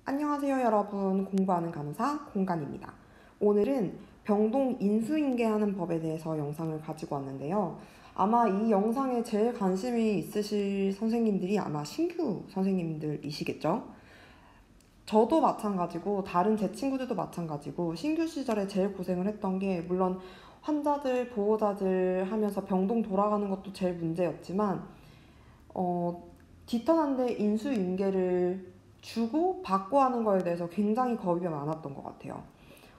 안녕하세요 여러분, 공부하는 간호사 공간입니다. 오늘은 병동 인수인계하는 법에 대해서 영상을 가지고 왔는데요. 아마 이 영상에 제일 관심이 있으실 선생님들이 아마 신규 선생님들이시겠죠? 저도 마찬가지고 다른 제 친구들도 마찬가지고 신규 시절에 제일 고생을 했던 게 물론 환자들, 보호자들 하면서 병동 돌아가는 것도 제일 문제였지만 어, 디터난데 인수인계를 주고 받고 하는 거에 대해서 굉장히 겁이 많았던 것 같아요.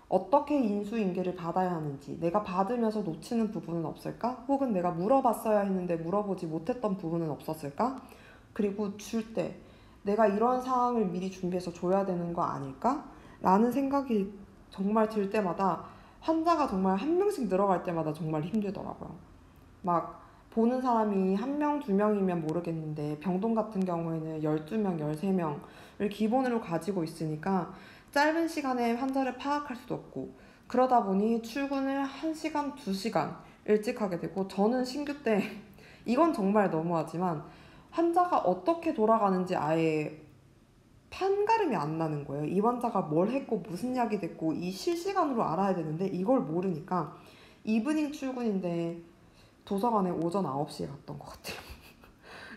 어떻게 인수인계를 받아야 하는지, 내가 받으면서 놓치는 부분은 없을까? 혹은 내가 물어봤어야 했는데 물어보지 못했던 부분은 없었을까? 그리고 줄 때 내가 이런 상황을 미리 준비해서 줘야 되는 거 아닐까? 라는 생각이 정말 들 때마다 환자가 정말 한 명씩 늘어갈 때마다 정말 힘들더라고요. 막 보는 사람이 한 명, 두 명이면 모르겠는데 병동 같은 경우에는 12명, 13명을 기본으로 가지고 있으니까 짧은 시간에 환자를 파악할 수도 없고 그러다 보니 출근을 1시간, 2시간 일찍 하게 되고 저는 신규 때 이건 정말 너무하지만 환자가 어떻게 돌아가는지 아예 판가름이 안 나는 거예요. 이 환자가 뭘 했고 무슨 약이 됐고 이 실시간으로 알아야 되는데 이걸 모르니까 이브닝 출근인데 도서관에 오전 9시에 갔던 것 같아요.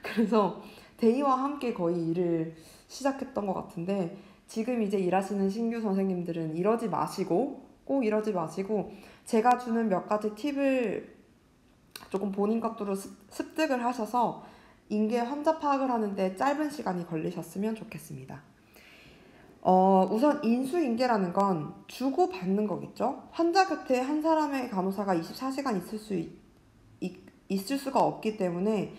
그래서 데이와 함께 거의 일을 시작했던 것 같은데 지금 이제 일하시는 신규 선생님들은 이러지 마시고 꼭 이러지 마시고 제가 주는 몇 가지 팁을 조금 본인 각도로 습득을 하셔서 인계 환자 파악을 하는데 짧은 시간이 걸리셨으면 좋겠습니다. 우선 인수인계라는 건 주고받는 거겠죠? 환자 곁에 한 사람의 간호사가 24시간 있을 수가 없기 때문에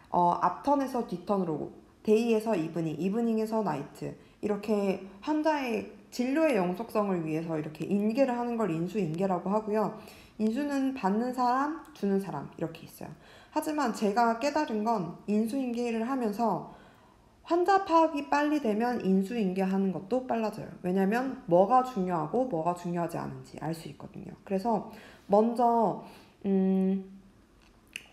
앞턴에서 뒤턴으로 데이에서 이브닝, 이브닝에서 나이트 이렇게 환자의 진료의 영속성을 위해서 이렇게 인계를 하는 걸 인수인계라고 하고요. 인수는 받는 사람, 주는 사람 이렇게 있어요. 하지만 제가 깨달은 건 인수인계를 하면서 환자 파악이 빨리 되면 인수인계하는 것도 빨라져요. 왜냐면 뭐가 중요하고 뭐가 중요하지 않은지 알 수 있거든요. 그래서 먼저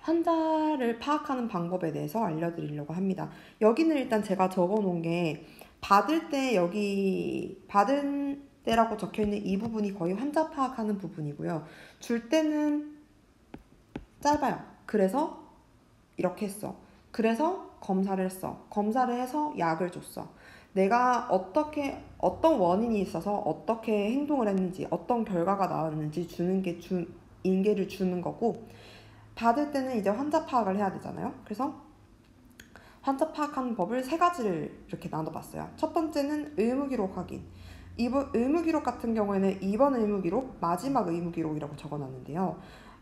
환자를 파악하는 방법에 대해서 알려드리려고 합니다. 여기는 일단 제가 적어놓은 게 받을 때 여기 받은 때라고 적혀있는 이 부분이 거의 환자 파악하는 부분이고요. 줄 때는 짧아요. 그래서 이렇게 했어. 그래서 검사를 했어. 검사를 해서 약을 줬어. 내가 어떤 원인이 있어서 어떻게 행동을 했는지, 어떤 결과가 나왔는지 주는 게 인계를 주는 거고, 받을 때는 이제 환자 파악을 해야 되잖아요. 그래서 환자 파악하는 법을 세 가지를 이렇게 나눠봤어요. 첫 번째는 의무기록 확인. 의무기록 같은 경우에는 2번 의무기록, 마지막 의무기록이라고 적어놨는데요.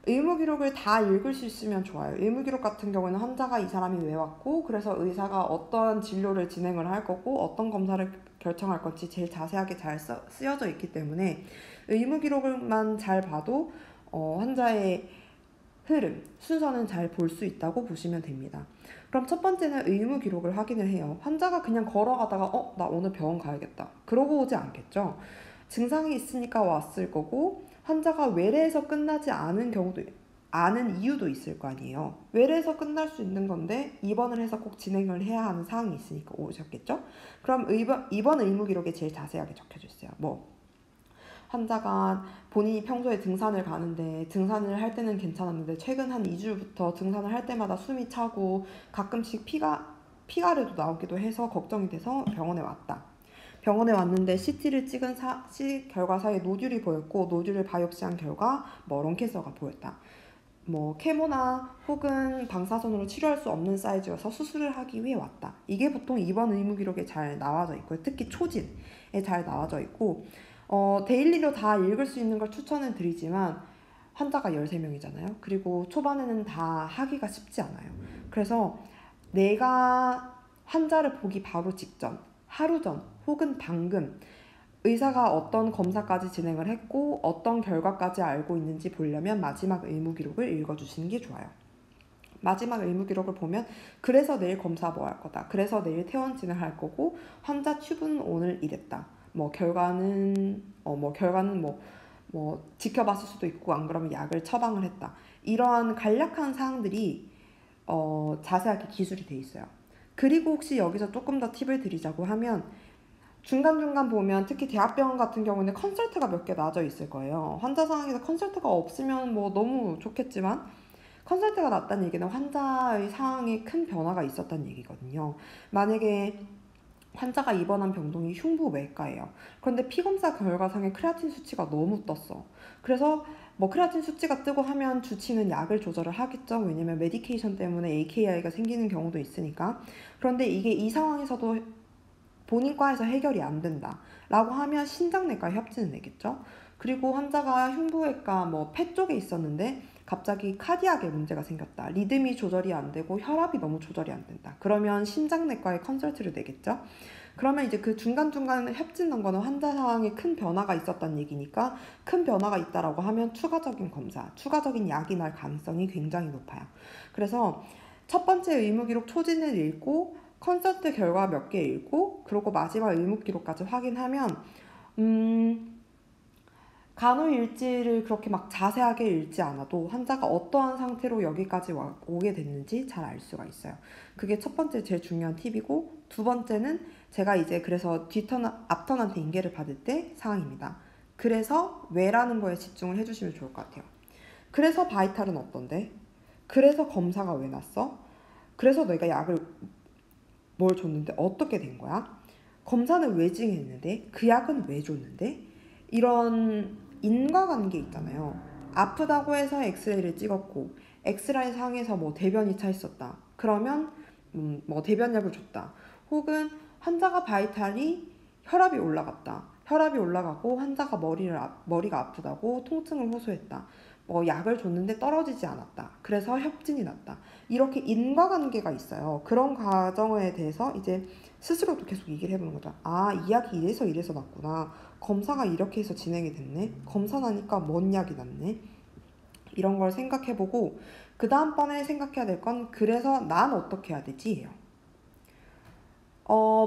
의무기록을 다 읽을 수 있으면 좋아요. 의무기록 같은 경우에는 환자가 이 사람이 왜 왔고 그래서 의사가 어떤 진료를 진행을 할 거고 어떤 검사를 결정할 건지 제일 자세하게 잘 쓰여져 있기 때문에 의무기록만 잘 봐도 환자의 흐름, 순서는 잘 볼 수 있다고 보시면 됩니다. 그럼 첫 번째는 의무 기록을 확인을 해요. 환자가 그냥 걸어가다가 나 오늘 병원 가야겠다. 그러고 오지 않겠죠. 증상이 있으니까 왔을 거고 환자가 외래에서 끝나지 않은 경우도 아는 이유도 있을 거 아니에요. 외래에서 끝날 수 있는 건데 입원을 해서 꼭 진행을 해야 하는 상황이 있으니까 오셨겠죠. 그럼 입원 의무 기록에 제일 자세하게 적혀져 있어요. 환자가 본인이 평소에 등산을 가는데 등산을 할 때는 괜찮았는데 최근 한 2주부터 등산을 할 때마다 숨이 차고 가끔씩 피가루도 나오기도 해서 걱정이 돼서 병원에 왔다. 병원에 왔는데 CT를 찍은 C 결과사에 노듈이 보였고 노듈을 바이옵시한 결과 런캐서가 보였다. 케모나 혹은 방사선으로 치료할 수 없는 사이즈여서 수술을 하기 위해 왔다. 이게 보통 입원 의무 기록에 잘 나와져 있고요. 특히 초진에 잘 나와져 있고 데일리로 다 읽을 수 있는 걸 추천을 드리지만 환자가 13명이잖아요. 그리고 초반에는 다 하기가 쉽지 않아요. 그래서 내가 환자를 보기 바로 직전, 하루 전 혹은 방금 의사가 어떤 검사까지 진행을 했고 어떤 결과까지 알고 있는지 보려면 마지막 의무 기록을 읽어주시는 게 좋아요. 마지막 의무 기록을 보면 그래서 내일 검사 뭐 할 거다. 그래서 내일 퇴원 진행할 거고 환자 튜브는 오늘 이랬다. 결과는 지켜봤을 수도 있고 안 그러면 약을 처방을 했다. 이러한 간략한 사항들이 자세하게 기술이 돼 있어요. 그리고 혹시 여기서 조금 더 팁을 드리자고 하면 중간중간 보면 특히 대학병원 같은 경우는 컨설트가 몇 개 놔져 있을 거예요. 환자 상황에서 컨설트가 없으면 뭐 너무 좋겠지만 컨설트가 났다는 얘기는 환자의 상황에 큰 변화가 있었다는 얘기거든요. 만약에 환자가 입원한 병동이 흉부외과예요. 그런데 피검사 결과상에 크레아틴 수치가 너무 떴어. 그래서 뭐 크레아틴 수치가 뜨고 하면 주치는 약을 조절을 하겠죠. 왜냐면 메디케이션 때문에 AKI가 생기는 경우도 있으니까. 그런데 이게 이 상황에서도 본인 과에서 해결이 안 된다 라고 하면 신장내과에 협진을 내겠죠. 그리고 환자가 흉부외과 뭐 폐 쪽에 있었는데 갑자기 카디악에 문제가 생겼다. 리듬이 조절이 안 되고 혈압이 너무 조절이 안 된다. 그러면 신장내과에 컨설트를 내겠죠. 그러면 이제 그 중간중간 협진난 거는 환자 상황에 큰 변화가 있었다는 얘기니까 큰 변화가 있다라고 하면 추가적인 검사, 추가적인 약이 날 가능성이 굉장히 높아요. 그래서 첫 번째 의무기록 초진을 읽고 컨설트 결과 몇 개 읽고 그리고 마지막 의무기록까지 확인하면 간호일지를 그렇게 막 자세하게 읽지 않아도 환자가 어떠한 상태로 여기까지 오게 됐는지 잘 알 수가 있어요. 그게 첫 번째 제일 중요한 팁이고, 두 번째는 제가 이제 그래서 앞턴한테 인계를 받을 때 상황입니다. 그래서 왜라는 거에 집중을 해주시면 좋을 것 같아요. 그래서 바이탈은 어떤데? 그래서 검사가 왜 났어? 그래서 내가 약을 뭘 줬는데 어떻게 된 거야? 검사는 왜 진행했는데? 그 약은 왜 줬는데? 이런 인과관계 있잖아요. 아프다고 해서 엑스레이를 찍었고 엑스레이 상에서 뭐 대변이 차 있었다. 그러면 뭐 대변약을 줬다. 혹은 환자가 바이탈이 혈압이 올라갔다. 혈압이 올라가고 환자가 머리가 아프다고 통증을 호소했다. 뭐 약을 줬는데 떨어지지 않았다. 그래서 협진이 났다. 이렇게 인과관계가 있어요. 그런 과정에 대해서 이제 스스로도 계속 얘기를 해보는 거죠. 아, 이 약이 이래서 났구나. 검사가 이렇게 해서 진행이 됐네. 검사 나니까 뭔 약이 났네. 이런 걸 생각해보고 그 다음번에 생각해야 될 건 그래서 난 어떻게 해야 되지? 예요.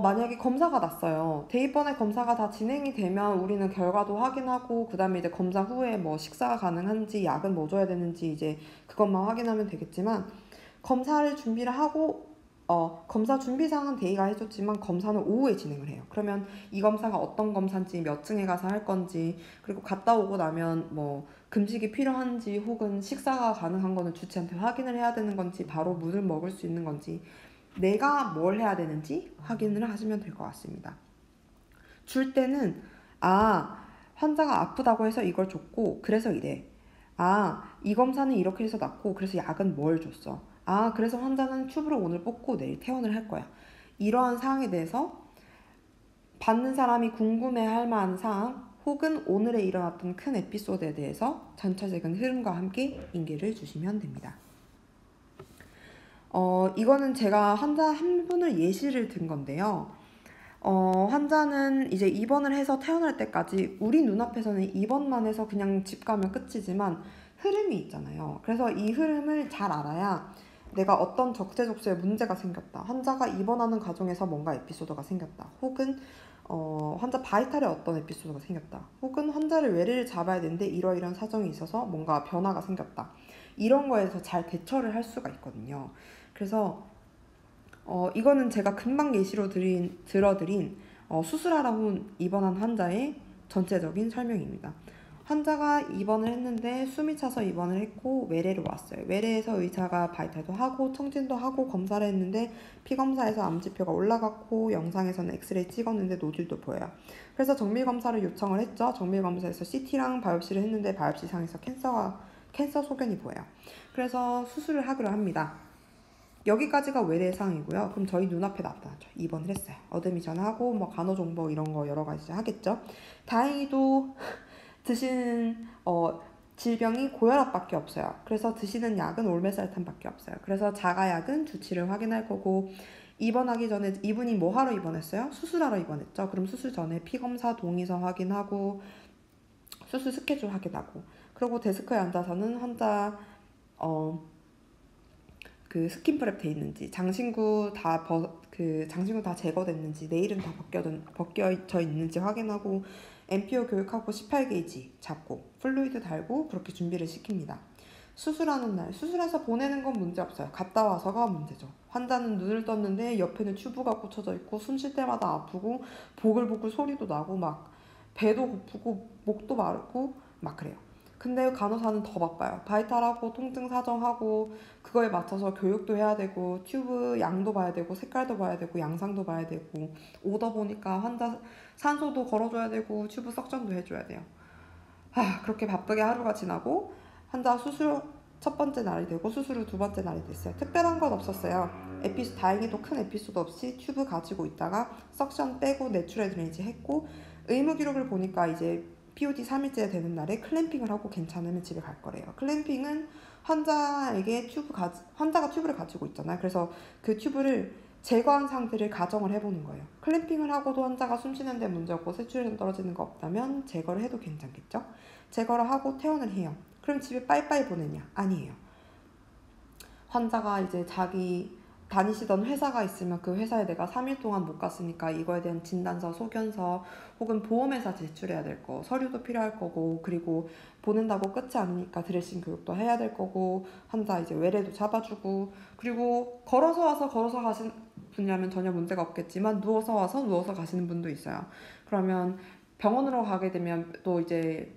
만약에 검사가 났어요. 대입번에 검사가 다 진행이 되면 우리는 결과도 확인하고 그 다음에 이제 검사 후에 뭐 식사가 가능한지 약은 뭐 줘야 되는지 이제 그것만 확인하면 되겠지만 검사를 준비를 하고 검사 준비사항은 대의가 해줬지만 검사는 오후에 진행을 해요. 그러면 이 검사가 어떤 검사인지 몇 층에 가서 할 건지 그리고 갔다 오고 나면 뭐 금식이 필요한지 혹은 식사가 가능한 거는 주치한테 확인을 해야 되는 건지 바로 물을 먹을 수 있는 건지 내가 뭘 해야 되는지 확인을 하시면 될 것 같습니다. 줄 때는 환자가 아프다고 해서 이걸 줬고 그래서 이래. 이 검사는 이렇게 해서 났고 그래서 약은 뭘 줬어. 그래서 환자는 튜브를 오늘 뽑고 내일 퇴원을 할 거야. 이러한 사항에 대해서 받는 사람이 궁금해할 만한 사항 혹은 오늘에 일어났던 큰 에피소드에 대해서 전체적인 흐름과 함께 인계를 주시면 됩니다. 이거는 제가 환자 한 분을 예시를 든 건데요. 환자는 이제 입원을 해서 퇴원할 때까지 우리 눈앞에서는 입원만 해서 그냥 집 가면 끝이지만 흐름이 있잖아요. 그래서 이 흐름을 잘 알아야 내가 어떤 적재적소에 문제가 생겼다. 환자가 입원하는 과정에서 뭔가 에피소드가 생겼다. 혹은 환자 바이탈에 어떤 에피소드가 생겼다. 혹은 환자를 외래를 잡아야 되는데 이러이러한 사정이 있어서 뭔가 변화가 생겼다. 이런 거에서 잘 대처를 할 수가 있거든요. 그래서 이거는 제가 금방 예시로 들어드린 수술하러 입원한 환자의 전체적인 설명입니다. 환자가 입원을 했는데 숨이 차서 입원을 했고 외래로 왔어요. 외래에서 의사가 바이탈도 하고 청진도 하고 검사를 했는데 피검사에서 암지표가 올라갔고 영상에서는 엑스레이 찍었는데 노즐도 보여요. 그래서 정밀검사를 요청을 했죠. 정밀검사에서 CT랑 바이옵시를 했는데 바이옵시상에서 캔서 소견이 보여요. 그래서 수술을 하기로 합니다. 여기까지가 외래 상황이고요. 그럼 저희 눈앞에 나타나죠. 입원을 했어요. 어드미션하고 뭐 간호정보 이런 거 여러 가지 하겠죠. 다행히도 드시는 질병이 고혈압밖에 없어요. 그래서 드시는 약은 올메살탄밖에 없어요. 그래서 자가약은 주치를 확인할 거고 입원하기 전에 이분이 뭐 하러 입원했어요? 수술하러 입원했죠. 그럼 수술 전에 피검사 동의서 확인하고 수술 스케줄 확인하고 그리고 데스크에 앉아서는 환자 그 스킨프랩 돼 있는지 장신구 다 제거됐는지 네일은 다 벗겨져 있는지 확인하고 MPO 교육하고 18게이지 잡고 플루이드 달고 그렇게 준비를 시킵니다. 수술하는 날, 수술해서 보내는 건 문제 없어요. 갔다 와서가 문제죠. 환자는 눈을 떴는데 옆에는 튜브가 꽂혀져 있고 숨 쉴 때마다 아프고 보글보글 소리도 나고 막 배도 고프고 목도 마르고 막 그래요. 근데 간호사는 더 바빠요. 바이탈하고 통증 사정하고 그거에 맞춰서 교육도 해야 되고 튜브 양도 봐야 되고 색깔도 봐야 되고 양상도 봐야 되고 오다 보니까 환자 산소도 걸어줘야 되고 튜브 석션도 해줘야 돼요. 그렇게 바쁘게 하루가 지나고 환자 수술 후 첫 번째 날이 되고 수술 후 두 번째 날이 됐어요. 특별한 건 없었어요. 다행히도 큰 에피소드 없이 튜브 가지고 있다가 석션 빼고 내추럴 드레이지 했고 의무 기록을 보니까 이제 POD 3일째 되는 날에 클램핑을 하고 괜찮으면 집에 갈 거래요. 클램핑은 환자가 튜브를 가지고 있잖아요. 그래서 그 튜브를 제거한 상태를 가정을 해보는 거예요. 클램핑을 하고도 환자가 숨 쉬는데 문제 없고 세츄레이션 떨어지는 거 없다면 제거를 해도 괜찮겠죠? 제거를 하고 퇴원을 해요. 그럼 집에 빠이빠이 보내냐? 아니에요. 환자가 이제 자기 다니시던 회사가 있으면 그 회사에 내가 3일 동안 못 갔으니까 이거에 대한 진단서, 소견서 혹은 보험회사 제출해야 될 거, 서류도 필요할 거고, 그리고 보낸다고 끝이 아니니까 드레싱 교육도 해야 될 거고, 환자 이제 외래도 잡아주고, 그리고 걸어서 가시는 분이라면 전혀 문제가 없겠지만 누워서 와서 누워서 가시는 분도 있어요. 그러면 병원으로 가게 되면 또 이제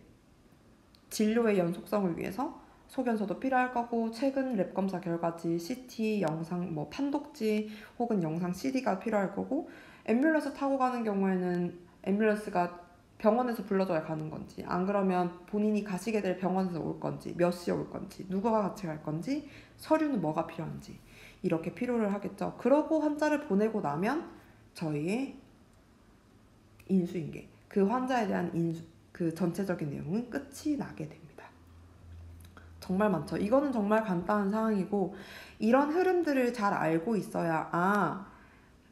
진료의 연속성을 위해서 소견서도 필요할 거고 최근 랩 검사 결과지, CT, 영상, 뭐 판독지 혹은 영상 CD가 필요할 거고 앰뷸런스 타고 가는 경우에는 앰뷸런스가 병원에서 불러줘야 가는 건지 안 그러면 본인이 가시게 될 병원에서 올 건지 몇 시에 올 건지 누구와 같이 갈 건지 서류는 뭐가 필요한지 이렇게 필요를 하겠죠. 그러고 환자를 보내고 나면 저희의 인수인계 그 환자에 대한 그 전체적인 내용은 끝이 나게 됩니다. 정말 많죠. 이거는 정말 간단한 상황이고 이런 흐름들을 잘 알고 있어야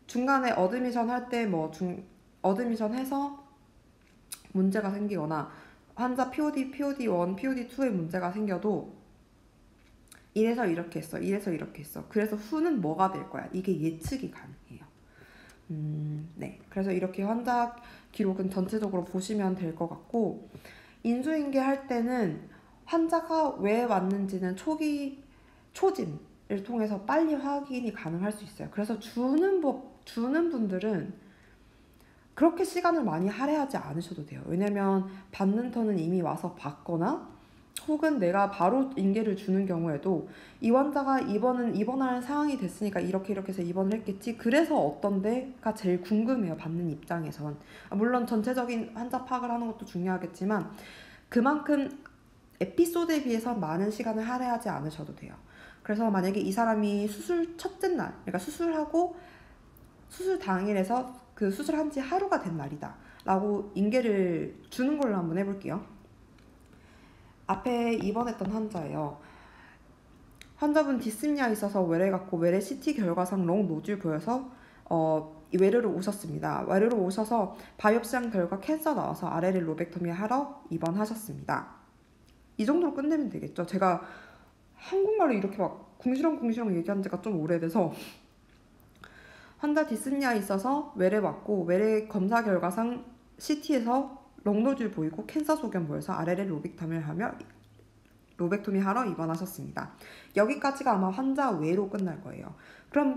중간에 어드미션 할 때 어드미션 해서 문제가 생기거나 환자 POD, POD1, POD2에 문제가 생겨도 이래서 이렇게 했어. 이래서 이렇게 했어. 그래서 후는 뭐가 될 거야. 이게 예측이 가능해요. 네. 그래서 이렇게 환자 기록은 전체적으로 보시면 될 것 같고 인수인계 할 때는 환자가 왜 왔는지는 초진을 통해서 빨리 확인이 가능할 수 있어요. 그래서 주는 분들은 그렇게 시간을 많이 할애하지 않으셔도 돼요. 왜냐면 받는 터는 이미 와서 받거나 혹은 내가 바로 인계를 주는 경우에도 이 환자가 입원할 상황이 됐으니까 이렇게 해서 입원을 했겠지. 그래서 어떤 데가 제일 궁금해요. 받는 입장에선. 물론 전체적인 환자 파악을 하는 것도 중요하겠지만 그만큼 에피소드에 비해서 많은 시간을 할애하지 않으셔도 돼요. 그래서 만약에 이 사람이 수술 첫째 날, 그러니까 수술하고 수술 당일에서 그 수술한 지 하루가 된 날이다 라고 인계를 주는 걸로 한번 해볼게요. 앞에 입원했던 환자예요. 환자분 디스니아 있어서 외래 갔고 외래 CT 결과상 롱 노즐 보여서 외래로 오셨습니다. 외래로 오셔서 바이옵시한 결과 캔서 나와서 아래를 로벡토미 하러 입원하셨습니다. 이 정도로 끝내면 되겠죠. 제가 한국말로 이렇게 막 궁시렁궁시렁 얘기한 지가 좀 오래돼서 환자 디스니아 있어서 외래 왔고 외래 검사 결과상 CT에서 롱노즐 보이고 캔서 소견 보여서 아래를 로벡토미 하러 입원하셨습니다. 여기까지가 아마 환자 외로 끝날 거예요. 그럼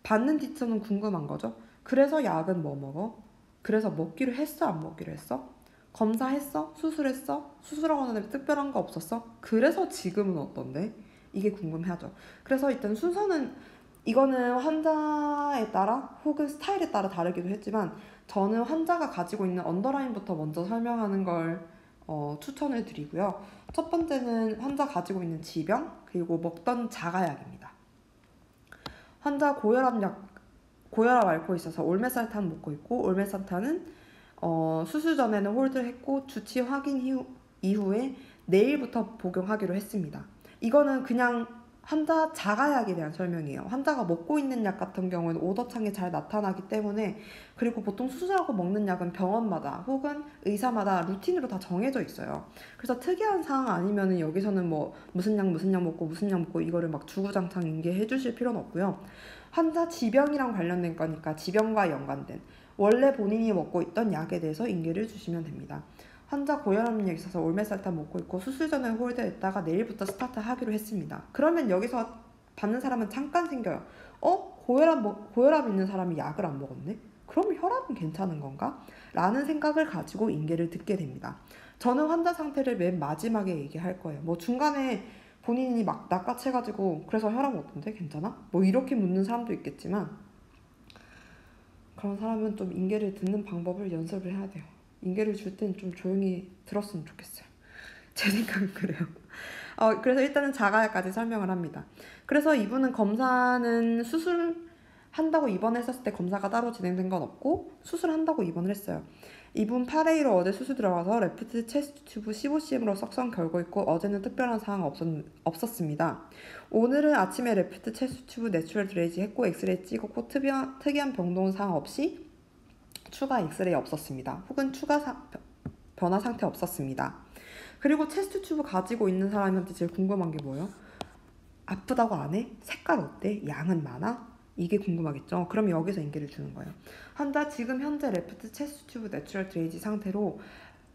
받는 뒤처는 궁금한 거죠. 그래서 약은 뭐 먹어? 그래서 먹기로 했어? 안 먹기로 했어? 검사했어? 수술했어? 수술하고 나서 특별한 거 없었어? 그래서 지금은 어떤데? 이게 궁금하죠. 그래서 일단 순서는 이거는 환자에 따라 혹은 스타일에 따라 다르기도 했지만 저는 환자가 가지고 있는 언더라인부터 먼저 설명하는 걸 추천을 드리고요. 첫 번째는 환자 가지고 있는 질병 그리고 먹던 자가약입니다. 환자 고혈압 앓고 있어서 올메살탄 먹고 있고 올메살탄은 수술 전에는 홀드를 했고 주치 확인 이후에 내일부터 복용하기로 했습니다. 이거는 그냥 환자 자가약에 대한 설명이에요. 환자가 먹고 있는 약 같은 경우는 오더창에 잘 나타나기 때문에 그리고 보통 수술하고 먹는 약은 병원마다 혹은 의사마다 루틴으로 다 정해져 있어요. 그래서 특이한 사항 아니면은 여기서는 뭐 무슨 약 먹고 이거를 막 주구장창 인계해 주실 필요는 없고요. 환자 지병이랑 관련된 거니까 지병과 연관된 원래 본인이 먹고 있던 약에 대해서 인계를 주시면 됩니다. 환자 고혈압약이 있어서 올메살탄 먹고 있고 수술 전에 홀드했다가 내일부터 스타트 하기로 했습니다. 그러면 여기서 받는 사람은 잠깐 생겨요. 고혈압 있는 사람이 약을 안 먹었네? 그럼 혈압은 괜찮은 건가? 라는 생각을 가지고 인계를 듣게 됩니다. 저는 환자 상태를 맨 마지막에 얘기할 거예요. 뭐 중간에 본인이 막 낚아채가지고 그래서 혈압 어떤데? 괜찮아? 뭐 이렇게 묻는 사람도 있겠지만 그런 사람은 좀 인계를 듣는 방법을 연습을 해야 돼요. 인계를 줄 땐 좀 조용히 들었으면 좋겠어요. 제 생각은 그래요. 그래서 일단은 자가야까지 설명을 합니다. 그래서 이분은 검사는 수술한다고 입원했었을 때 검사가 따로 진행된 건 없고 수술한다고 입원을 했어요. 이분 8A로 어제 수술 들어가서 레프트 체스트 튜브 15cm으로 썩성 결고 있고 어제는 특별한 사항 없었습니다. 오늘은 아침에 레프트 체스트 튜브 내추럴 드레이지 했고 엑스레이 찍었고 특이한 병동 사항 없이 추가 엑스레이 없었습니다. 혹은 추가 변화 상태 없었습니다. 그리고 체스트 튜브 가지고 있는 사람한테 제일 궁금한 게 뭐예요? 아프다고 안 해? 색깔 어때? 양은 많아? 이게 궁금하겠죠? 그럼 여기서 인계를 주는 거예요. 환자 지금 현재 레프트 체스트 튜브 내추럴 드레이지 상태로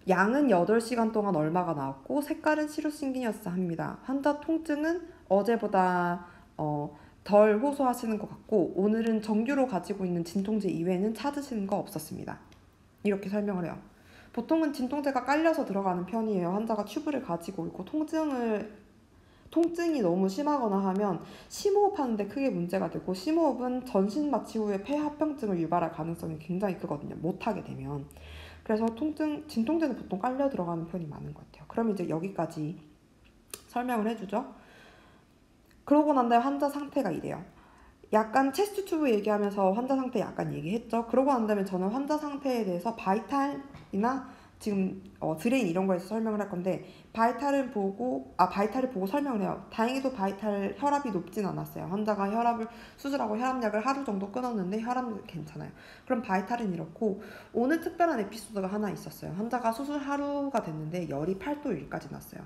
양은 8시간 동안 얼마가 나왔고 색깔은 시루싱기니어스 합니다. 환자 통증은 어제보다 덜 호소하시는 것 같고 오늘은 정규로 가지고 있는 진통제 이외에는 찾으시는 거 없었습니다. 이렇게 설명을 해요. 보통은 진통제가 깔려서 들어가는 편이에요. 환자가 튜브를 가지고 있고 통증이 너무 심하거나 하면 심호흡 하는데 크게 문제가 되고 심호흡은 전신 마취 후에 폐합병증을 유발할 가능성이 굉장히 크거든요. 못하게 되면. 그래서 진통제는 보통 깔려 들어가는 편이 많은 것 같아요. 그럼 이제 여기까지 설명을 해주죠. 그러고 난 다음에 환자 상태가 이래요. 약간 체스트 튜브 얘기하면서 환자 상태 약간 얘기했죠. 그러고 난 다음에 저는 환자 상태에 대해서 바이탈이나 지금 드레인 이런 거에서 설명을 할 건데 바이탈을 보고 설명을 해요. 다행히도 바이탈 혈압이 높진 않았어요. 환자가 수술하고 혈압약을 하루 정도 끊었는데 혈압은 괜찮아요. 그럼 바이탈은 이렇고 오늘 특별한 에피소드가 하나 있었어요. 환자가 수술 하루가 됐는데 열이 8도 1까지 났어요.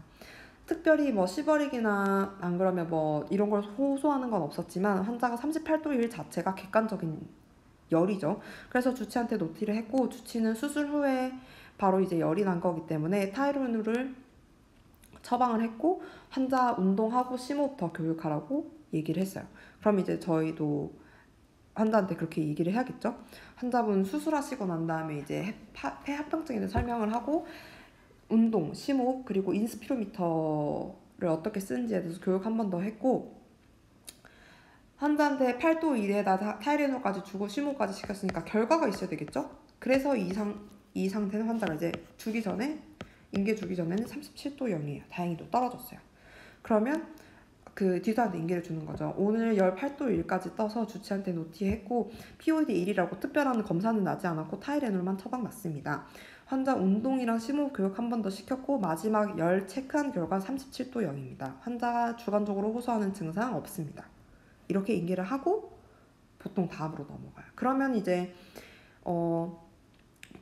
특별히 뭐 시버릭이나 안 그러면 뭐 이런 걸 호소하는 건 없었지만 환자가 38도 1 자체가 객관적인 열이죠. 그래서 주치한테 노티를 했고 주치는 수술 후에 바로 이제 열이 난 거기 때문에 타이로누를 처방을 했고 환자 운동하고 심호흡 더 교육하라고 얘기를 했어요. 그럼 이제 저희도 환자한테 그렇게 얘기를 해야겠죠. 환자분 수술하시고 난 다음에 이제 폐합병증에 대해 설명을 하고 운동, 심호흡, 그리고 인스피로미터를 어떻게 쓰는지에 대해서 교육 한 번 더 했고 환자한테 8도 1에다 타이레놀까지 주고 심호흡까지 시켰으니까 결과가 있어야 되겠죠? 그래서 이 상태는 환자가 이제 인계 주기 전에는 37도 0이에요. 다행히도 떨어졌어요. 그러면 그 뒤사한테 인계를 주는 거죠. 오늘 열 8도 1까지 떠서 주치한테 노티했고 POD 1이라고 특별한 검사는 나지 않았고 타이레놀만 처방 났습니다. 환자 운동이랑 심호흡 교육 한 번 더 시켰고 마지막 열 체크한 결과 37도 0입니다. 환자가 주관적으로 호소하는 증상 없습니다. 이렇게 인계를 하고 보통 다음으로 넘어가요. 그러면 이제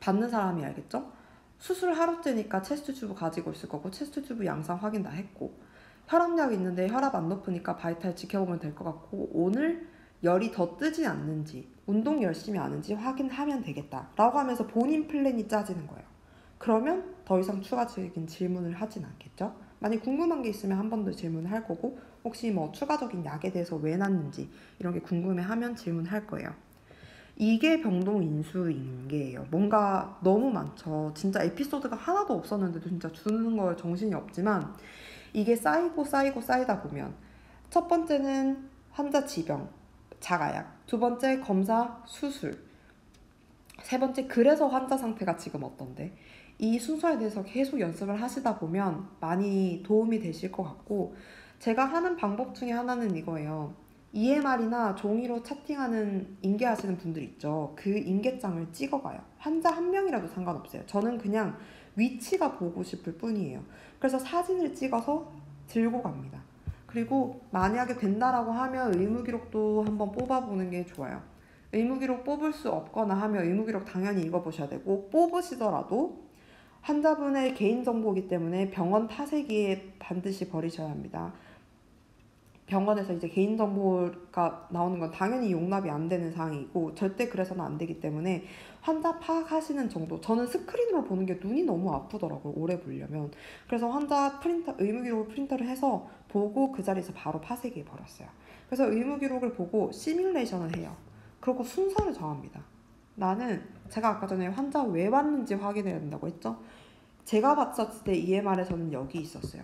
받는 사람이 알겠죠? 수술 하루째니까 체스트 튜브 가지고 있을 거고 체스트 튜브 양상 확인 다 했고 혈압약 있는데 혈압 안 높으니까 바이탈 지켜보면 될 것 같고 오늘 열이 더 뜨지 않는지 운동 열심히 하는지 확인하면 되겠다 라고 하면서 본인 플랜이 짜지는 거예요. 그러면 더 이상 추가적인 질문을 하진 않겠죠. 만약 궁금한 게 있으면 한 번 더 질문을 할 거고 혹시 뭐 추가적인 약에 대해서 왜 났는지 이런 게 궁금해하면 질문할 거예요. 이게 병동 인수인계예요. 뭔가 너무 많죠. 진짜 에피소드가 하나도 없었는데도 진짜 주는 거에 정신이 없지만 이게 쌓이다 보면 첫 번째는 환자 지병, 자가약, 두 번째 검사, 수술, 세 번째 그래서 환자 상태가 지금 어떤데 이 순서에 대해서 계속 연습을 하시다 보면 많이 도움이 되실 것 같고 제가 하는 방법 중에 하나는 이거예요. EMR이나 종이로 차팅하는 인계하시는 분들 있죠. 그 인계장을 찍어가요. 환자 한 명이라도 상관없어요. 저는 그냥 위치가 보고 싶을 뿐이에요. 그래서 사진을 찍어서 들고 갑니다. 그리고 만약에 된다라고 하면 의무기록도 한번 뽑아보는 게 좋아요. 의무기록 뽑을 수 없거나 하면 의무기록 당연히 읽어보셔야 되고 뽑으시더라도 환자분의 개인정보이기 때문에 병원 타세기에 반드시 버리셔야 합니다. 병원에서 이제 개인정보가 나오는 건 당연히 용납이 안 되는 사항이고 절대 그래서는 안 되기 때문에 환자 파악하시는 정도. 저는 스크린으로 보는 게 눈이 너무 아프더라고요, 오래 보려면. 그래서 환자 프린터, 의무기록을 프린터를 해서 보고 그 자리에서 바로 파쇄기에 버렸어요. 그래서 의무기록을 보고 시뮬레이션을 해요. 그리고 순서를 정합니다. 나는 제가 아까 전에 환자 왜 왔는지 확인해야 된다고 했죠. 제가 봤었을 때 EMR에서는 여기 있었어요.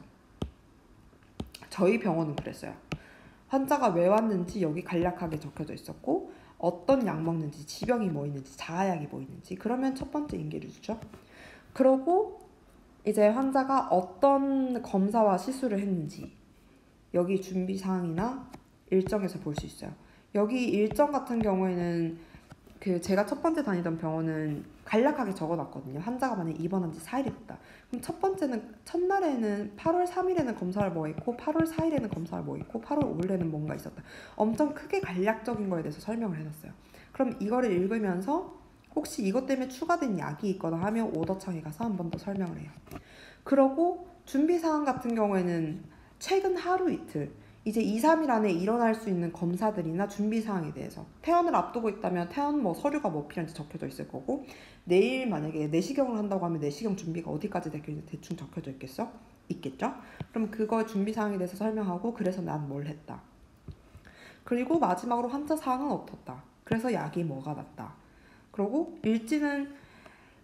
저희 병원은 그랬어요. 환자가 왜 왔는지 여기 간략하게 적혀져 있었고 어떤 약 먹는지, 지병이 뭐 있는지, 자아약이 뭐 있는지. 그러면 첫 번째 인계를 주죠. 그러고 이제 환자가 어떤 검사와 시술을 했는지 여기 준비사항이나 일정에서 볼 수 있어요. 여기 일정 같은 경우에는 그 제가 첫 번째 다니던 병원은 간략하게 적어놨거든요. 환자가 만약에 입원한 지 4일이 됐다. 그럼 첫 번째는 첫날에는 8월 3일에는 검사를 뭐 했고 8월 4일에는 검사를 뭐 했고 8월 5일에는 뭔가 있었다. 엄청 크게 간략적인 거에 대해서 설명을 해놨어요. 그럼 이거를 읽으면서 혹시 이것 때문에 추가된 약이 있거나 하면 오더창에 가서 한 번 더 설명을 해요. 그러고 준비사항 같은 경우에는 최근 하루 이틀 이제 2, 3일 안에 일어날 수 있는 검사들이나 준비사항에 대해서 퇴원을 앞두고 있다면 퇴원 뭐 서류가 뭐 필요한지 적혀져 있을 거고 내일 만약에 내시경을 한다고 하면 내시경 준비가 어디까지 됐길래 대충 적혀져 있겠어? 있겠죠? 그럼 그거 준비사항에 대해서 설명하고 그래서 난 뭘 했다. 그리고 마지막으로 환자 사항은 어떻다. 그래서 약이 뭐가 났다. 그리고 일지는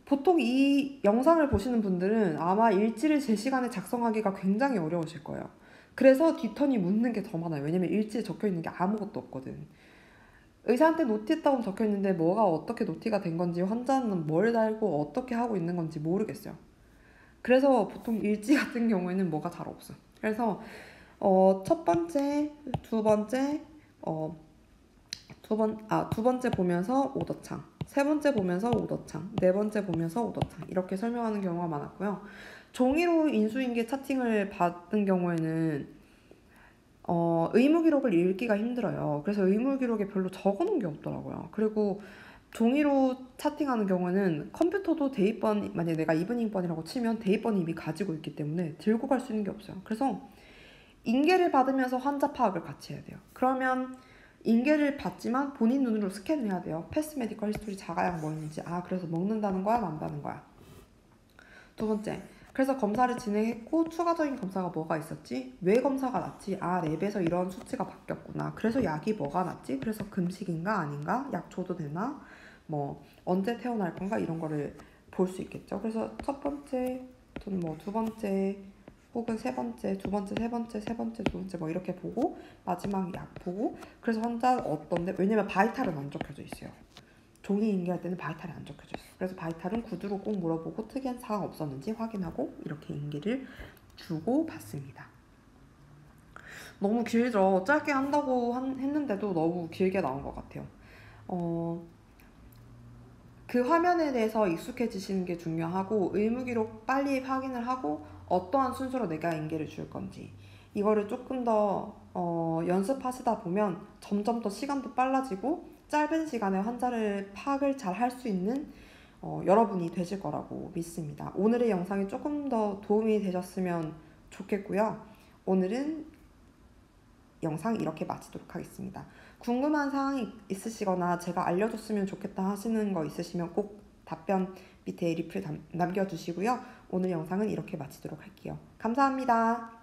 보통 이 영상을 보시는 분들은 아마 일지를 제 시간에 작성하기가 굉장히 어려우실 거예요. 그래서 뒤턴이 묻는 게 더 많아요. 왜냐면 일지에 적혀있는 게 아무것도 없거든. 의사한테 노티했다고 적혀있는데 뭐가 어떻게 노티가 된 건지 환자는 뭘 달고 어떻게 하고 있는 건지 모르겠어요. 그래서 보통 일지 같은 경우에는 뭐가 잘 없어요. 그래서 첫 번째, 두 번째, 두 번째 보면서 오더창, 세 번째 보면서 오더창, 네 번째 보면서 오더창 이렇게 설명하는 경우가 많았고요. 종이로 인수인계 차팅을 받은 경우에는 의무기록을 읽기가 힘들어요. 그래서 의무기록에 별로 적어놓은 게 없더라고요. 그리고 종이로 차팅하는 경우는 컴퓨터도 대입번, 만약에 내가 이브닝번이라고 치면 대입번이 이미 가지고 있기 때문에 들고 갈 수 있는 게 없어요. 그래서 인계를 받으면서 환자 파악을 같이 해야 돼요. 그러면 인계를 받지만 본인 눈으로 스캔을 해야 돼요. 패스 메디컬 히스토리 자가약 뭐 있는지. 그래서 먹는다는 거야, 만다는 거야. 두 번째, 그래서 검사를 진행했고 추가적인 검사가 뭐가 있었지? 왜 검사가 났지? 랩에서 이런 수치가 바뀌었구나. 그래서 약이 뭐가 났지? 그래서 금식인가 아닌가? 약 줘도 되나? 뭐 언제 태어날 건가? 이런 거를 볼 수 있겠죠. 그래서 첫 번째 또는 뭐 두 번째 혹은 세 번째, 두 번째, 세 번째, 세 번째, 두 번째 뭐 이렇게 보고 마지막 약 보고. 그래서 환자 어떤데? 왜냐면 바이탈은 안 적혀져 있어요. 종이 인계할 때는 바이탈이 안 적혀져 있어요. 그래서 바이탈은 구두로 꼭 물어보고 특이한 사항 없었는지 확인하고 이렇게 인계를 주고 받습니다. 너무 길죠? 짧게 한다고 했는데도 너무 길게 나온 것 같아요. 그 화면에 대해서 익숙해지시는 게 중요하고 의무기록 빨리 확인을 하고 어떠한 순서로 내가 인계를 줄 건지 이거를 조금 더 연습하시다 보면 점점 더 시간도 빨라지고 짧은 시간에 환자를 파악을 잘 할 수 있는 여러분이 되실 거라고 믿습니다. 오늘의 영상이 조금 더 도움이 되셨으면 좋겠고요. 오늘은 영상 이렇게 마치도록 하겠습니다. 궁금한 사항이 있으시거나 제가 알려줬으면 좋겠다 하시는 거 있으시면 꼭 답변 밑에 리플 남겨주시고요. 오늘 영상은 이렇게 마치도록 할게요. 감사합니다.